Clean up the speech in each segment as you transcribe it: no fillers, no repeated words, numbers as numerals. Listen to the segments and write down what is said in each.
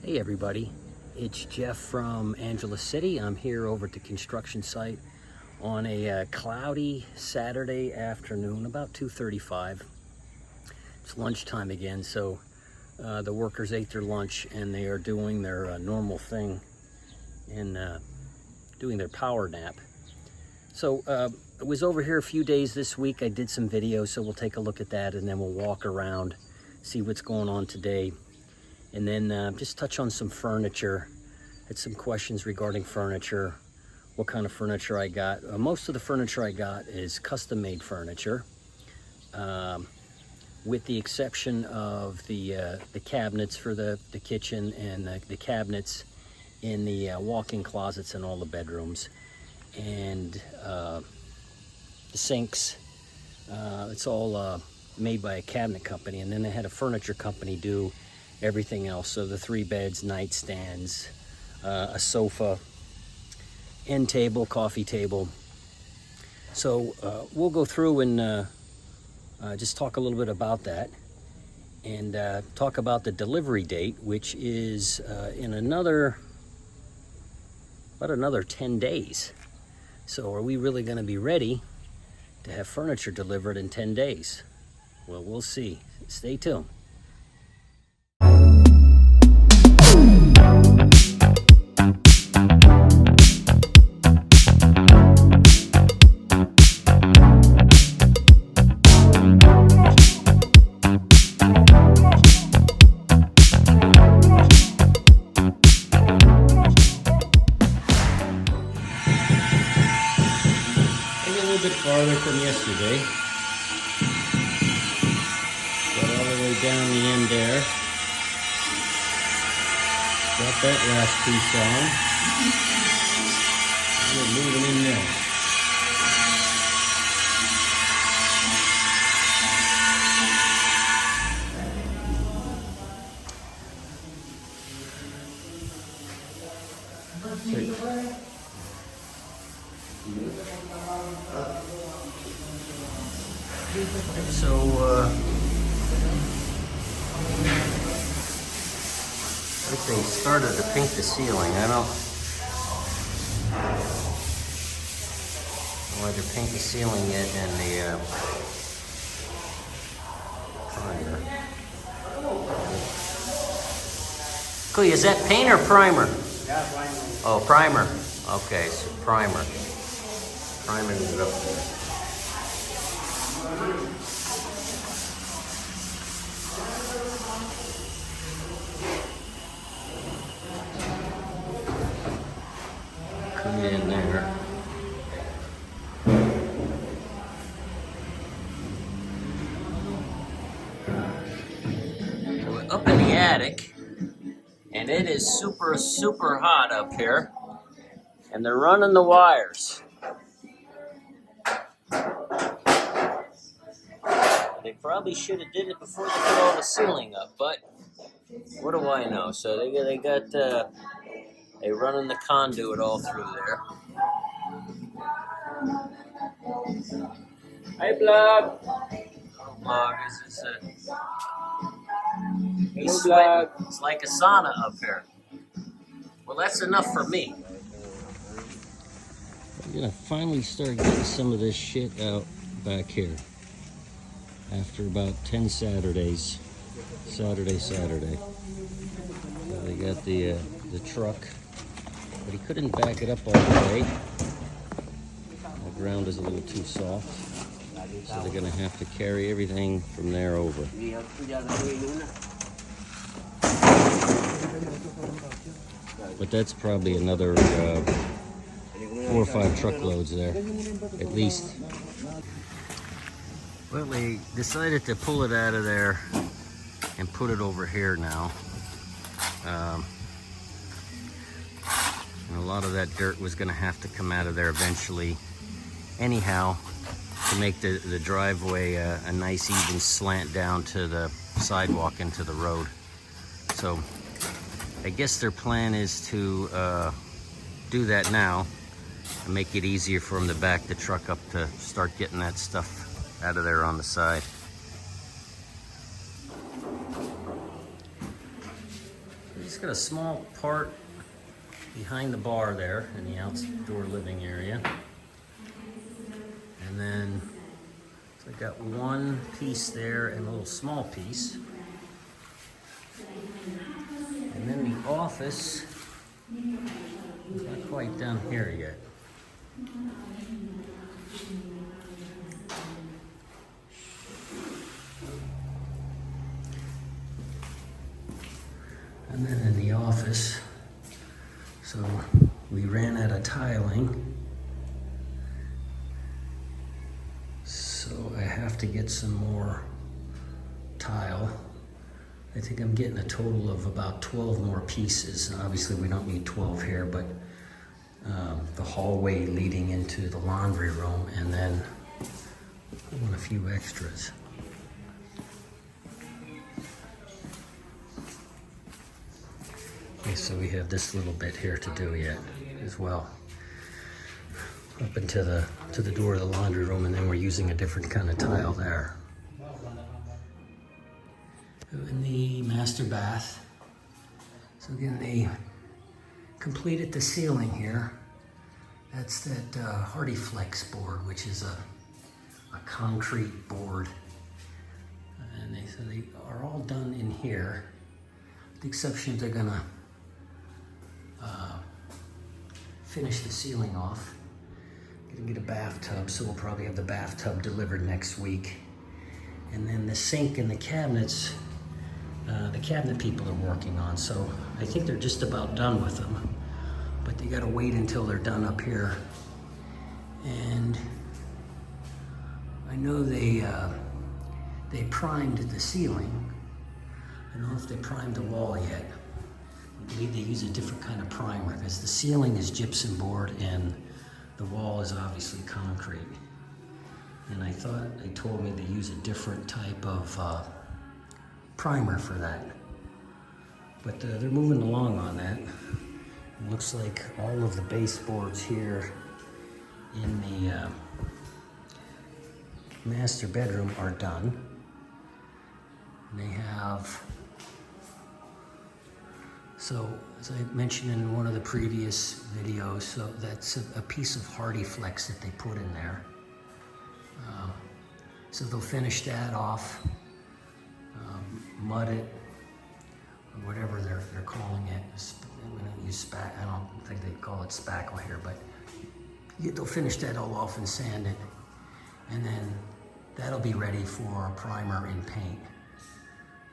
Hey everybody, it's Jeff from Angeles City. I'm here over at the construction site on a cloudy Saturday afternoon, about 2:35. It's lunchtime again, so the workers ate their lunch and they are doing their normal thing and doing their power nap. So I was over here a few days this week. I did some videos, so we'll take a look at that and then we'll walk around, see what's going on today. And then just touch on some furniture. Had some questions regarding furniture, what kind of furniture I got. Most of the furniture I got is custom-made furniture, with the exception of the cabinets for the kitchen and the cabinets in the walk-in closets in all the bedrooms. And the sinks, it's all made by a cabinet company. And then they had a furniture company do everything else. So the 3 beds, nightstands, a sofa, end table, coffee table. So we'll go through and just talk a little bit about that and talk about the delivery date, which is in about another 10 days. So are we really going to be ready to have furniture delivered in 10 days? Well, we'll see. Stay tuned. Farther from yesterday. Got all the way down the end there. Got that last piece on. We're moving in there. So, like they started to paint the ceiling. I don't know why they're painting the ceiling yet and the primer. Clea, is that paint or primer? Yeah, primer. Oh, primer. Okay, so primer. Priming it up there. In there. So we're up in the attic, and it is super hot up here, and they're running the wires. They probably should have did it before they put all the ceiling up, but what do I know? So they got they running the conduit all through there. Hey, Blog. Oh, Blog, is he's sweating. It's like a sauna up here. Well, that's enough for me. I'm gonna finally start getting some of this shit out back here after about 10 Saturdays. Saturday. They got the truck. But he couldn't back it up all the way. The ground is a little too soft. So they're going to have to carry everything from there over. But that's probably another 4 or 5 truckloads there, at least. Well, they decided to pull it out of there and put it over here now. And a lot of that dirt was going to have to come out of there eventually anyhow to make the driveway a nice even slant down to the sidewalk into the road. So I guess their plan is to do that now and make it easier for them to back the truck up to start getting that stuff out of there on the side. It's got a small part behind the bar there in the outdoor living area. And then so I got one piece there and a little small piece. And then the office is not quite down here yet. And then in the office, so we ran out of tiling. So I have to get some more tile. I think I'm getting a total of about 12 more pieces. Obviously we don't need 12 here, but the hallway leading into the laundry room, and then I want a few extras. Okay, so we have this little bit here to do yet as well. Up into the door of the laundry room, and then we're using a different kind of tile there. In the master bath, so again they completed the ceiling here. That's that Hardy Flex board, which is a concrete board, and so they are all done in here. The exception, they're gonna finish the ceiling off. Gonna get a bathtub, so we'll probably have the bathtub delivered next week. And then the sink and the cabinets, the cabinet people are working on, so I think they're just about done with them. But they gotta wait until they're done up here. And I know they primed the ceiling. I don't know if they primed the wall yet. I believe they use a different kind of primer, because the ceiling is gypsum board and the wall is obviously concrete. And I thought they told me to use a different type of primer for that. But they're moving along on that. It looks like all of the baseboards here in the master bedroom are done. And they have, so as I mentioned in one of the previous videos, so that's a piece of Hardy Flex that they put in there. So they'll finish that off, mud it, or whatever they're calling it. We don't use I don't think they call it spackle here, but they'll finish that all off and sand it, and then that'll be ready for primer and paint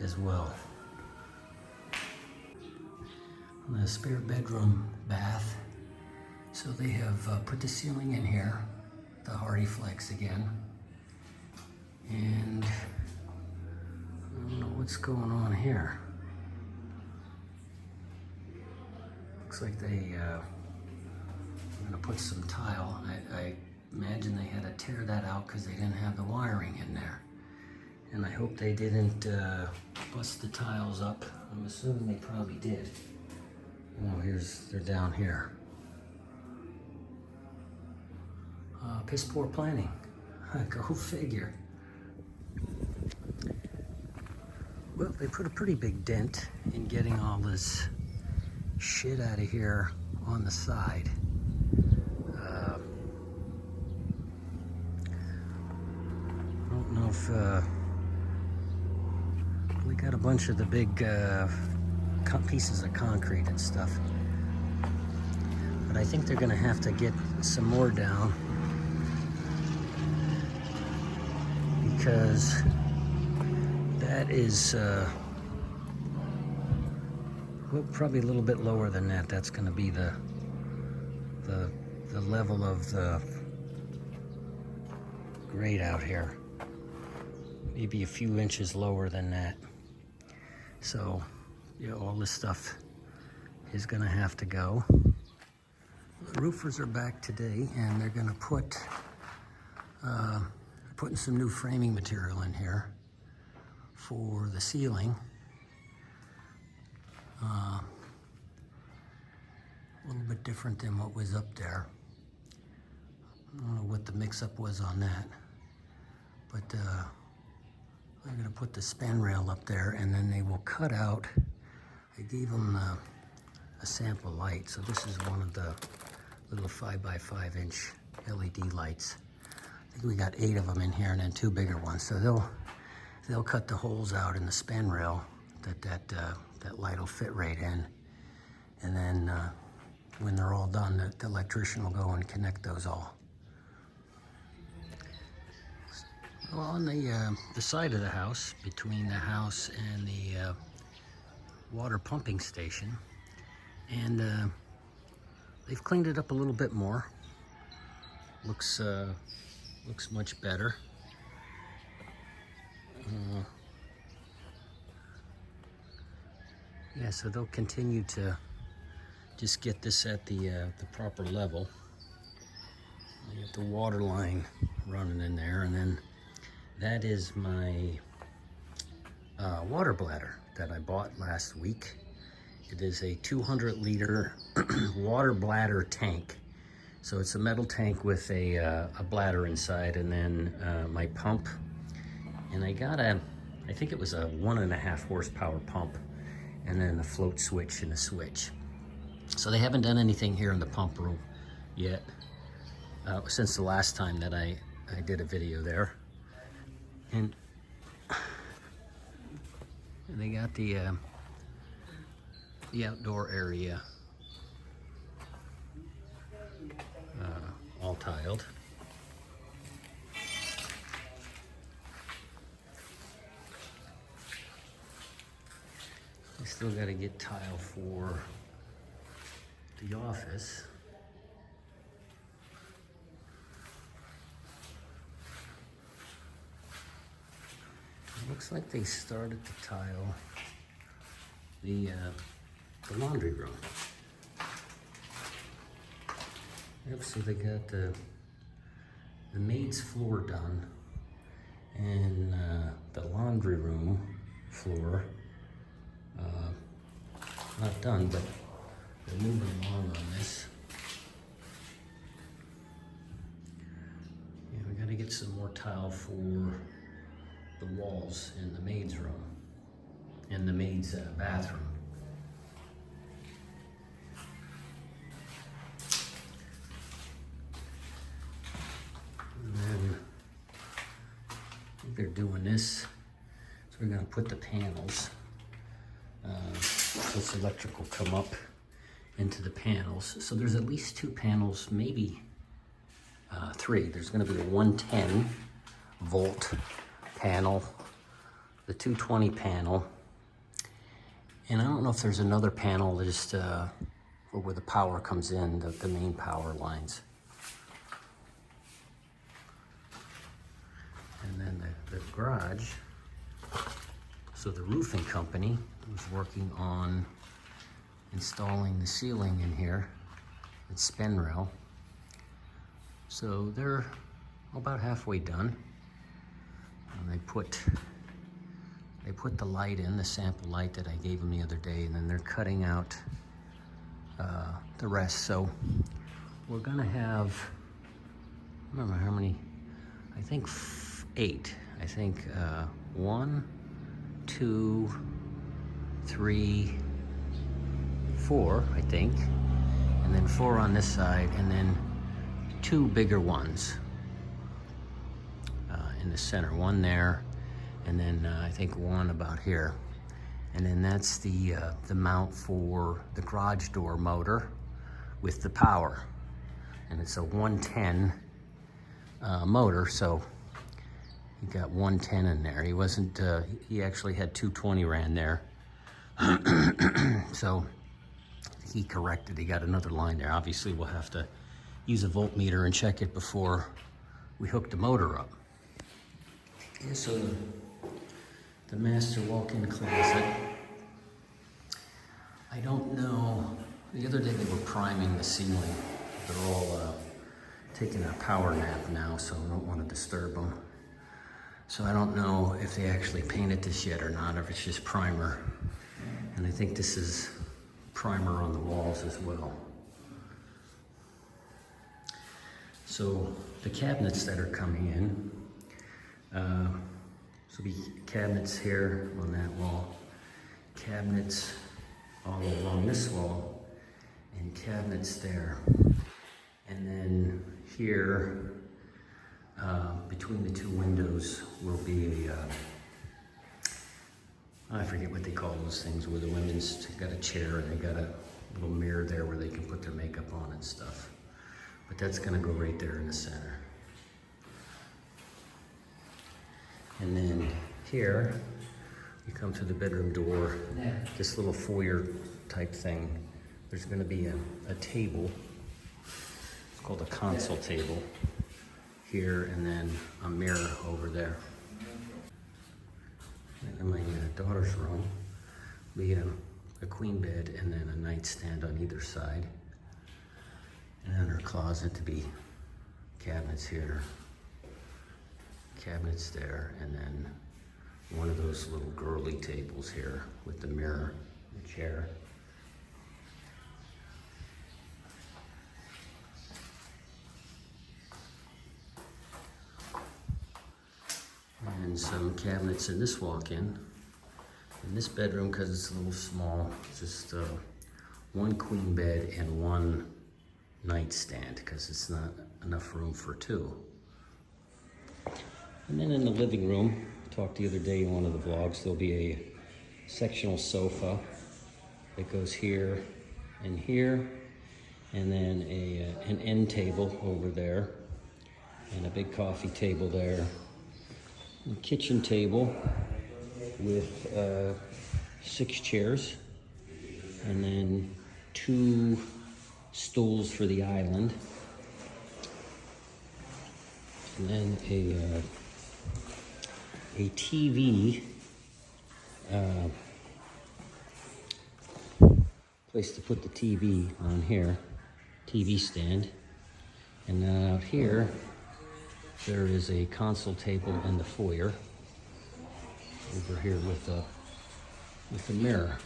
as well. The spare bedroom bath, so they have put the ceiling in here, the Hardy Flex again, and I don't know what's going on here. Looks like they are going to put some tile. I imagine they had to tear that out because they didn't have the wiring in there, and I hope they didn't bust the tiles up. I'm assuming they probably did. Oh, they're down here. Piss poor planning. Go figure. Well, they put a pretty big dent in getting all this shit out of here on the side. I don't know if we got a bunch of the big pieces of concrete and stuff, but I think they're gonna have to get some more down, because that is well, probably a little bit lower than that. That's gonna be the level of the grade out here, maybe a few inches lower than that. So all this stuff is gonna have to go. The roofers are back today, and they're gonna put putting some new framing material in here for the ceiling. A little bit different than what was up there. I don't know what the mix-up was on that, but I'm gonna put the span rail up there, and then they will cut out I gave them a sample light. So this is one of the little 5x5" LED lights. I think we got 8 of them in here and then 2 bigger ones. So they'll cut the holes out in the span rail that light will fit right in. And then when they're all done, the electrician will go and connect those all. Well, on the side of the house, between the house and the water pumping station, and they've cleaned it up a little bit more. Looks much better. Yeah, so they'll continue to just get this at the proper level. I got the water line running in there, and then that is my water bladder that I bought last week. It is a 200-liter water bladder tank. So it's a metal tank with a bladder inside, and then my pump. And I got I think it was a 1.5 horsepower pump, and then a float switch and a switch. So they haven't done anything here in the pump room yet, since the last time that I did a video there. And they got the outdoor area all tiled. I still got to get tile for the office. It looks like they started to tile the laundry room. Yep, so they got the maid's floor done, and the laundry room floor not done, but they're moving along on this. Yeah, we gotta get some more tile for the walls in the maid's room, in the maid's bathroom. And then I think they're doing this, so we're gonna put the panels. This electric will come up into the panels. So there's at least 2 panels, maybe 3. There's gonna be a 110 volt panel, the 220 panel, and I don't know if there's another panel just where the power comes in, the main power lines. And then the garage, so the roofing company was working on installing the ceiling in here, it's span rail. So they're about halfway done. And they put the light in, the sample light that I gave them the other day, and then they're cutting out the rest. So we're gonna have, I don't remember how many, I think 8. I think 1, 2, 3, 4, I think, and then 4 on this side, and then 2 bigger ones in the center. 1 there, and then I think 1 about here. And then that's the mount for the garage door motor with the power. And it's a 110 motor, so he got 110 in there. He wasn't, he actually had 220 ran there. So he corrected, he got another line there. Obviously we'll have to use a voltmeter and check it before we hook the motor up. Yeah, so the master walk-in closet, I don't know, the other day they were priming the ceiling. They're all taking a power nap now, so I don't want to disturb them. So I don't know if they actually painted this yet or not, or if it's just primer. And I think this is primer on the walls as well. So the cabinets that are coming in, so be cabinets here on that wall, cabinets all along this wall, and cabinets there. And then here, between the two windows will be a, I forget what they call those things, where the women's got a chair and they got a little mirror there where they can put their makeup on and stuff. But that's gonna go right there in the center. And then here, you come to the bedroom door, this little foyer type thing. There's gonna be a table. It's called a console table here, and then a mirror over there. And in my daughter's room, we have a queen bed and then a nightstand on either side. And then her closet to be cabinets here, cabinets there, and then one of those little girly tables here with the mirror, the chair. And some cabinets in this walk-in. In this bedroom, because it's a little small, just one queen bed and one nightstand, because it's not enough room for two. And then in the living room, I talked the other day in one of the vlogs, there'll be a sectional sofa that goes here and here, and then an end table over there, and a big coffee table there. A kitchen table with 6 chairs, and then 2 stools for the island, and then a TV, place to put the TV on here, TV stand, and then out here there is a console table in the foyer over here with a mirror.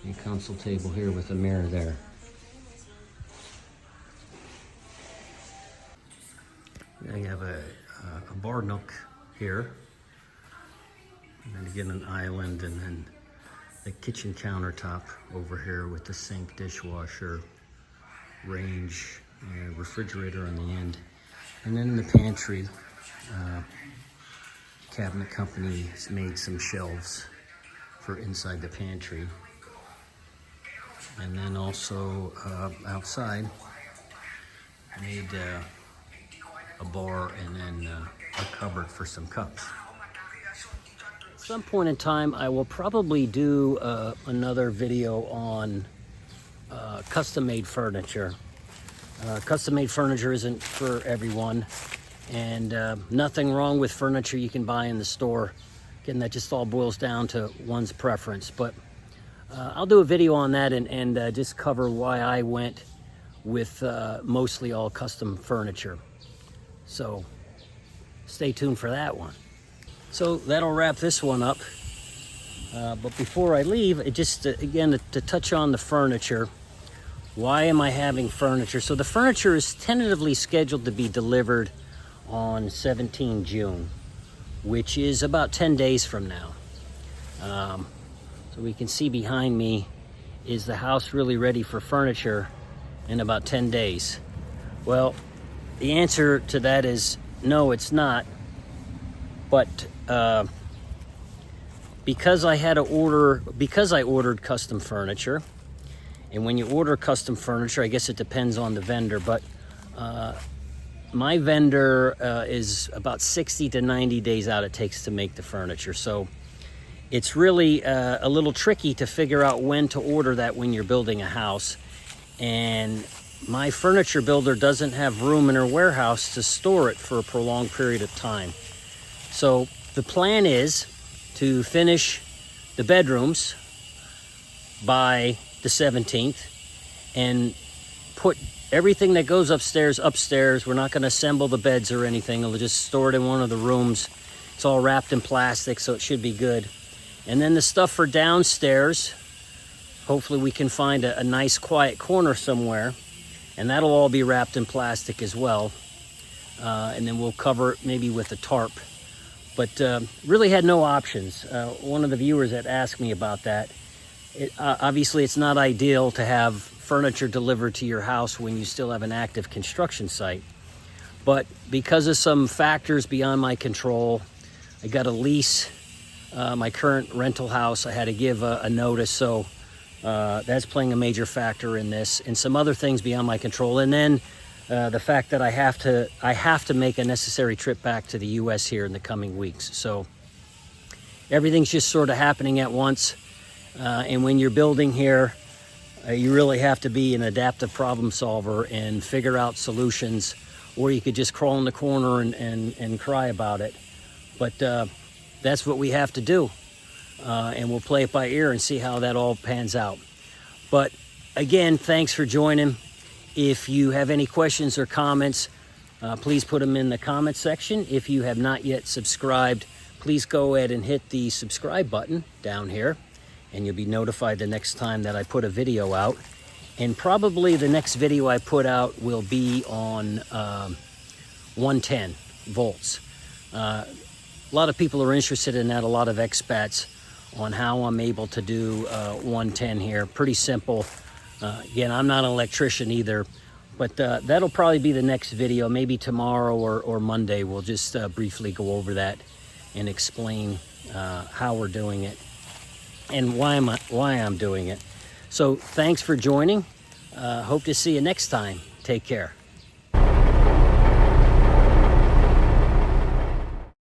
A console table here with a mirror there. I have a bar nook here, and then again an island, and then the kitchen countertop over here with the sink, dishwasher, range, refrigerator on the end. And then in the pantry, cabinet company has made some shelves for inside the pantry. And then also outside, made a bar and then a cupboard for some cups. At some point in time, I will probably do another video on custom-made furniture. Custom-made furniture isn't for everyone, and nothing wrong with furniture you can buy in the store. Again, that just all boils down to one's preference, but I'll do a video on that and just cover why I went with mostly all custom furniture. So stay tuned for that one. So that'll wrap this one up. But before I leave, just again to touch on the furniture. Why am I having furniture? So the furniture is tentatively scheduled to be delivered on 17 June, which is about 10 days from now. So we can see behind me, is the house really ready for furniture in about 10 days? Well, the answer to that is no, it's not. But because I ordered custom furniture, and when you order custom furniture, I guess it depends on the vendor, but my vendor is about 60 to 90 days out it takes to make the furniture. So it's really a little tricky to figure out when to order that when you're building a house. And my furniture builder doesn't have room in her warehouse to store it for a prolonged period of time. So the plan is to finish the bedrooms by the 17th and put everything that goes upstairs. We're not going to assemble the beds or anything. We'll just store it in one of the rooms. It's all wrapped in plastic, so it should be good. And then the stuff for downstairs, hopefully we can find a nice quiet corner somewhere, and that'll all be wrapped in plastic as well. And then we'll cover it maybe with a tarp. But really had no options. One of the viewers had asked me about that. Obviously, it's not ideal to have furniture delivered to your house when you still have an active construction site. But because of some factors beyond my control, I got a lease. My current rental house, I had to give a notice, so that's playing a major factor in this, and some other things beyond my control. And then the fact that I have to make a necessary trip back to the U.S. here in the coming weeks. So everything's just sort of happening at once. And when you're building here, you really have to be an adaptive problem solver and figure out solutions, or you could just crawl in the corner and cry about it. But that's what we have to do. And we'll play it by ear and see how that all pans out. But again, thanks for joining. If you have any questions or comments, please put them in the comment section. If you have not yet subscribed, please go ahead and hit the subscribe button down here, and you'll be notified the next time that I put a video out. And probably the next video I put out will be on 110 volts. A lot of people are interested in that, a lot of expats, on how I'm able to do 110 here. Pretty simple. Again, I'm not an electrician either, but that'll probably be the next video. Maybe tomorrow or Monday we'll just briefly go over that and explain how we're doing it and why I'm doing it. So thanks for joining. Hope to see you next time. Take care.